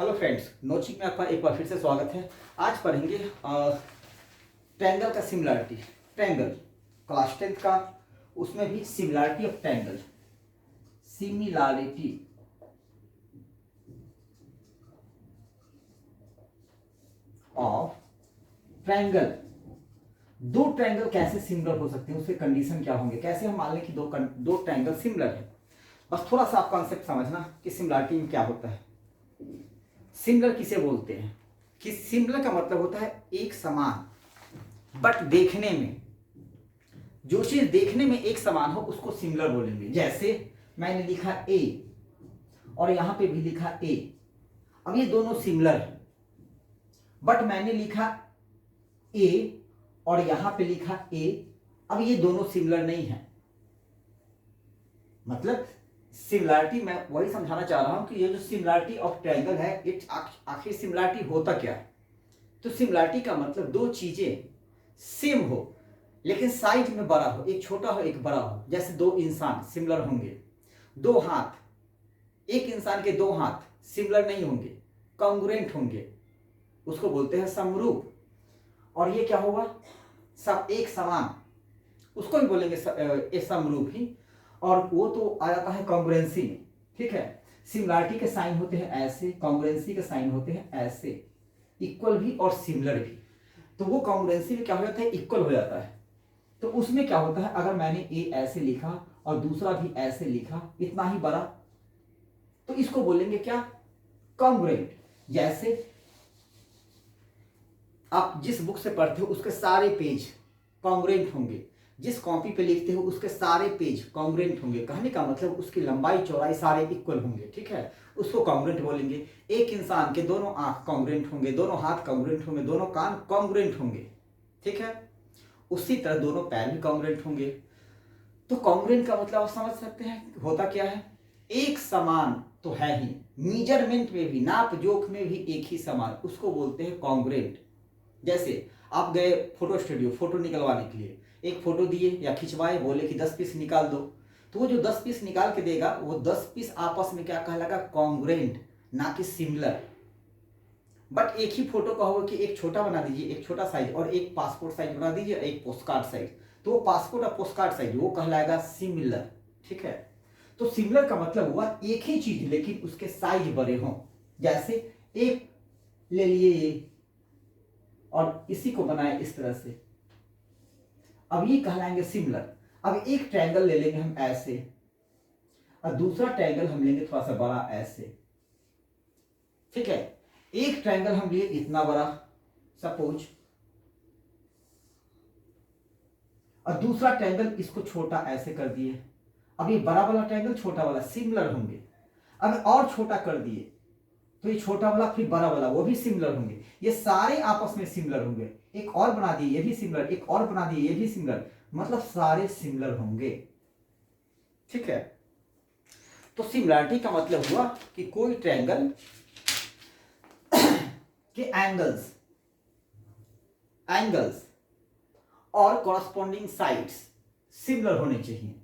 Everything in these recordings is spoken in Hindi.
हेलो फ्रेंड्स, नोचिक में आपका एक बार फिर से स्वागत है। आज पढ़ेंगे ट्रायंगल का सिमिलरिटी। ट्रायंगल क्लास 10 का, उसमें भी similarity of triangle, similarity of triangle. दो ट्रायंगल कैसे सिमिलर हो सकते हैं, उसके कंडीशन क्या होंगे, कैसे हम मान लें कि दो ट्रायंगल सिमिलर है। बस थोड़ा सा आप कॉन्सेप्ट समझना कि सिमिलरिटी में क्या होता है। सिमिलर किसे बोलते हैं कि सिमिलर का मतलब होता है एक समान, बट देखने में, जो चीज देखने में एक समान हो उसको सिमिलर बोलेंगे। जैसे मैंने लिखा ए और यहां पे भी लिखा ए, अब ये दोनों सिमिलर है, बट मैंने लिखा ए और यहां पे लिखा ए, अब ये दोनों सिमिलर नहीं है। मतलब सिमिलरिटी, मैं वही समझाना चाह रहा हूं कि ये जो सिमिलरिटी ऑफ ट्रायंगल है, इट आखिर सिमिलरिटी होता क्या है। तो सिमिलरिटी का मतलब दो चीजें सेम हो लेकिन साइज में बड़ा हो, एक छोटा हो एक बड़ा हो। जैसे दो इंसान सिमिलर होंगे, दो हाथ, एक इंसान के दो हाथ सिमिलर नहीं होंगे, कॉन्ग्रुएंट होंगे, उसको बोलते हैं समरूप। और ये क्या होगा, सब एक समान, उसको भी बोलेंगे समरूप ही। और वो तो आ जाता है कॉन्ग्रुएंसी में। ठीक है, सिमिलरिटी के साइन होते हैं ऐसे, कॉन्ग्रुएंसी के साइन होते हैं ऐसे, इक्वल भी और सिमिलर भी। तो वो कॉन्ग्रुएंसी में क्या हो जाता है, इक्वल हो जाता है। तो उसमें क्या होता है, अगर मैंने ए ऐसे लिखा और दूसरा भी ऐसे लिखा, इतना ही बड़ा, तो इसको बोलेंगे क्या, कॉन्ग्रुएंट। जैसे आप जिस बुक से पढ़ते हो उसके सारे पेज कॉन्ग्रुएंट होंगे, जिस कॉपी पे लिखते हो उसके सारे पेज कॉन्ग्रुएंट होंगे। कहने का मतलब उसकी लंबाई चौड़ाई सारे इक्वल होंगे। ठीक है, उसको कॉन्ग्रुएंट बोलेंगे। एक इंसान के दोनों आंख कॉन्ग्रुएंट होंगे, दोनों हाथ कॉन्ग्रुएंट होंगे, दोनों कान कॉन्ग्रुएंट होंगे। ठीक है, उसी तरह दोनों पैर भी कॉन्ग्रुएंट होंगे। तो कॉन्ग्रुएंट का मतलब आप समझ सकते हैं होता क्या है, एक समान तो है ही, मेजरमेंट में भी, नाप जोख में भी एक ही समान, उसको बोलते हैं कॉन्ग्रुएंट। जैसे आप गए फोटो स्टूडियो फोटो निकलवाने के लिए, एक फोटो दिए या खिंचवाए, बोले कि 10 पीस निकाल दो, तो वो जो 10 पीस निकाल के देगा, वो 10 पीस आपस में क्या कहलाएगा, कॉन्ग्रुएंट, ना कि सिमिलर। बट एक ही फोटो का होगा कि एक छोटा बना दीजिए, एक छोटा साइज, और एक पासपोर्ट साइज बना दीजिए, एक पोस्टकार्ड साइज, तो वो पासपोर्ट और पोस्टकार्ड साइज वो कहलाएगा सिमिलर। ठीक है, तो सिमिलर का मतलब हुआ एक ही चीज लेकिन उसके साइज बड़े हों। जैसे एक ले लिए ये और इसी को बनाए इस तरह से, अब ये कहलाएंगे सिमिलर। अब एक ट्रायंगल ले लेंगे हम ऐसे, और दूसरा ट्रायंगल हम लेंगे थोड़ा सा बड़ा ऐसे। ठीक है, एक ट्रायंगल हम लिए इतना बड़ा सपोज, और दूसरा ट्रायंगल इसको छोटा ऐसे कर दिए। अब ये बड़ा वाला ट्रायंगल छोटा वाला सिमिलर होंगे। अब और छोटा कर दिए तो ये छोटा वाला फिर बड़ा वाला वो भी सिमिलर होंगे, ये सारे आपस में सिमिलर होंगे। एक और बना दिए ये भी सिमिलर, एक और बना दिए ये भी सिमिलर, मतलब सारे सिमिलर होंगे। ठीक है, तो सिमिलरिटी का मतलब हुआ कि कोई ट्रायंगल के एंगल्स और कॉरस्पॉन्डिंग साइड्स सिमिलर होने चाहिए।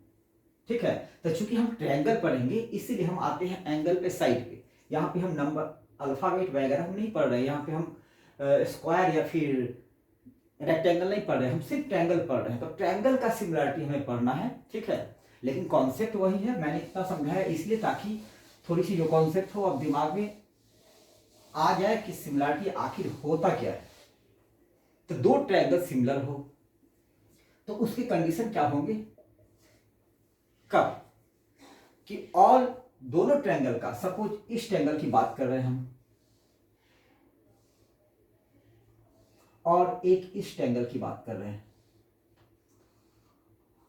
ठीक है, तो चूंकि हम ट्रायंगल पढ़ेंगे इसीलिए हम आते हैं एंगल पे, साइड पे। यहाँ पे हम नंबर अल्फाबेट वगैरह हम नहीं पढ़ रहे, यहाँ पे हम स्क्वायर या फिर रेक्टेंगल नहीं पढ़ रहे, हम सिर्फ ट्रायंगल पढ़ रहे हैं। तो ट्रायंगल का सिमिलरिटी हमें पढ़ना है। ठीक है, लेकिन कॉन्सेप्ट वही है, मैंने इतना समझाया इसलिए ताकि थोड़ी सी जो कॉन्सेप्ट हो अब दिमाग में आ जाए कि सिमिलरिटी आखिर होता क्या है। तो दो ट्रायंगल सिमिलर हो तो उसके कंडीशन क्या होंगे, कब, कि ऑल दोनों ट्रायंगल का, सपोज इस ट्रायंगल की बात कर रहे हैं हम और एक इस ट्रायंगल की बात कर रहे हैं।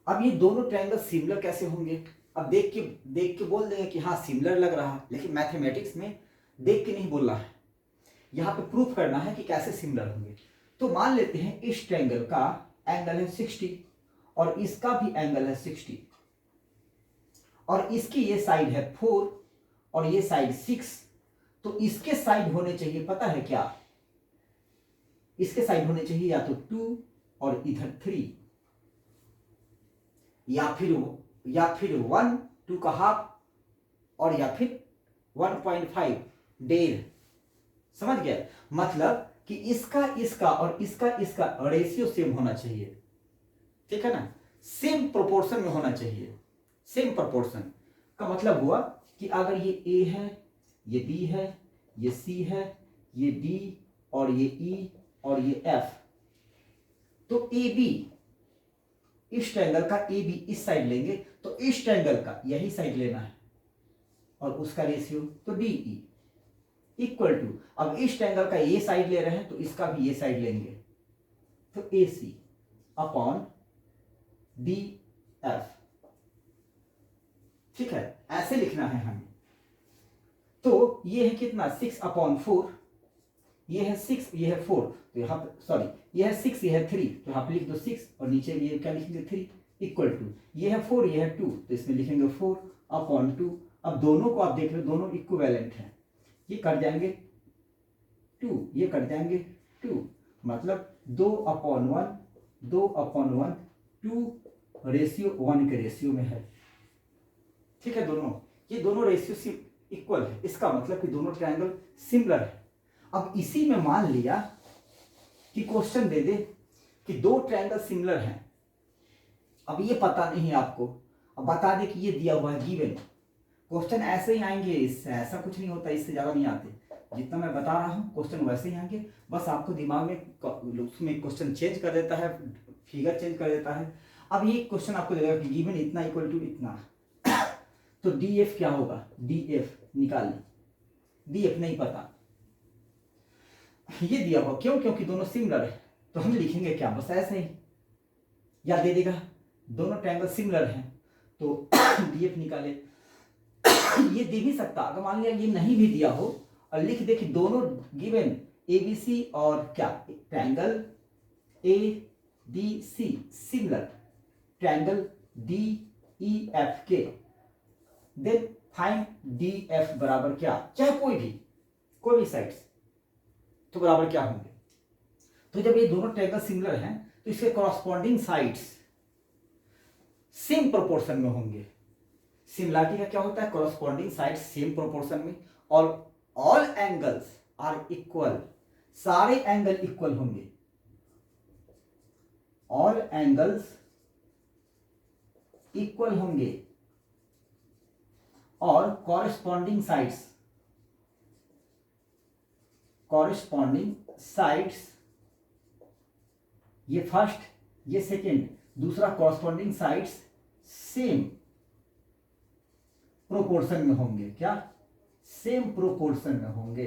अब ये दोनों ट्रायंगल सिमिलर कैसे होंगे, अब देख के बोल देंगे कि हाँ सिमिलर लग रहा है, लेकिन मैथमेटिक्स में देख के नहीं बोलना है, यहां पे प्रूफ करना है कि कैसे सिमिलर होंगे। तो मान लेते हैं इस ट्रायंगल का एंगल है 60 और इसका भी एंगल है 60, और इसकी ये साइड है 4 और ये साइड 6, तो इसके साइड होने चाहिए, पता है क्या, इसके साइड होने चाहिए या तो 2 और इधर 3, या फिर 1 2 का हाफ, और या फिर 1.5 डेढ़, समझ गया? मतलब कि इसका इसका और इसका रेशियो सेम होना चाहिए, ठीक है ना, सेम प्रोपोर्शन में होना चाहिए। सेम प्रोपोर्शन का मतलब हुआ कि अगर ये ए है, ये बी है, ये सी है, ये डी और ये ई और ये एफ, तो ए बी, इस ट्रायंगल का ए बी इस साइड लेंगे तो इस ट्रायंगल का यही साइड लेना है और उसका रेशियो तो डी ई इक्वल टू, अब इस ट्रायंगल का ये साइड ले रहे हैं तो इसका भी ये साइड लेंगे तो ए सी अपॉन डी एफ, ठीक है, ऐसे लिखना है हमें। तो ये है कितना 6/4, ये है 6, ये है 4, तो यहाँ पे सॉरी ये है 6, ये है 3, तो यहाँ पे लिख दो 6 और नीचे ये क्या लिखेंगे 3 इक्वल टू, ये है 4, ये है 2, तो इसमें लिखेंगे 4/2। अब दोनों को आप देख रहे हो दोनों इक्विवेलेंट हैं, ये कट जाएंगे 2, ये कट जाएंगे 2, मतलब 2/1, 2/1, 2 रेशियो 1 के रेशियो में है, ठीक है। दोनों ये दोनों रेशियो इक्वल है, इसका मतलब कि दोनों ट्रायंगल सिमिलर है। अब इसी में मान लिया कि क्वेश्चन दे दे कि दो ट्रायंगल सिमिलर हैं, अब ये पता नहीं है आपको, अब बता दे कि ये दिया हुआ है गिवन, क्वेश्चन ऐसे ही आएंगे, इससे ऐसा कुछ नहीं होता, इससे ज्यादा नहीं आते, जितना मैं बता रहा हूँ क्वेश्चन वैसे ही आएंगे, बस आपको दिमाग में उसमें क्वेश्चन चेंज कर देता है, फिगर चेंज कर देता है। अब ये क्वेश्चन आपको देगा कि गिवन इतना इक्वल टू इतना, तो डी एफ क्या होगा, डी एफ निकाल, डी एफ नहीं पता, ये दिया हुआ क्यों, क्योंकि दोनों सिमिलर है, तो हम लिखेंगे क्या, बस ऐसे ही, या दे देगा दोनों ट्रायंगल सिमिलर हैं तो डी एफ निकाले। ये दे भी सकता, अगर मान लिया ये नहीं भी दिया हो और लिख दे कि दोनों गिवन ए बी सी और क्या triangle A D C similar, triangle D E F के, देन फाइंड डी एफ बराबर क्या, चाहे कोई भी साइड्स, तो बराबर क्या होंगे। तो जब ये दोनों ट्रायंगल सिमिलर हैं तो इसके कॉरस्पॉन्डिंग साइड्स सेम प्रोपोर्शन में होंगे। सिमिलरिटी का क्या होता है, कॉरस्पॉन्डिंग साइड्स सेम प्रोपोर्शन में, और ऑल एंगल्स आर इक्वल, सारे एंगल इक्वल होंगे, ऑल एंगल्स इक्वल होंगे, और कॉरस्पॉन्डिंग साइड्स, ये फर्स्ट ये सेकेंड, दूसरा कॉरस्पॉन्डिंग साइड्स सेम प्रोपोर्शन में होंगे, क्या सेम प्रोपोर्शन में होंगे।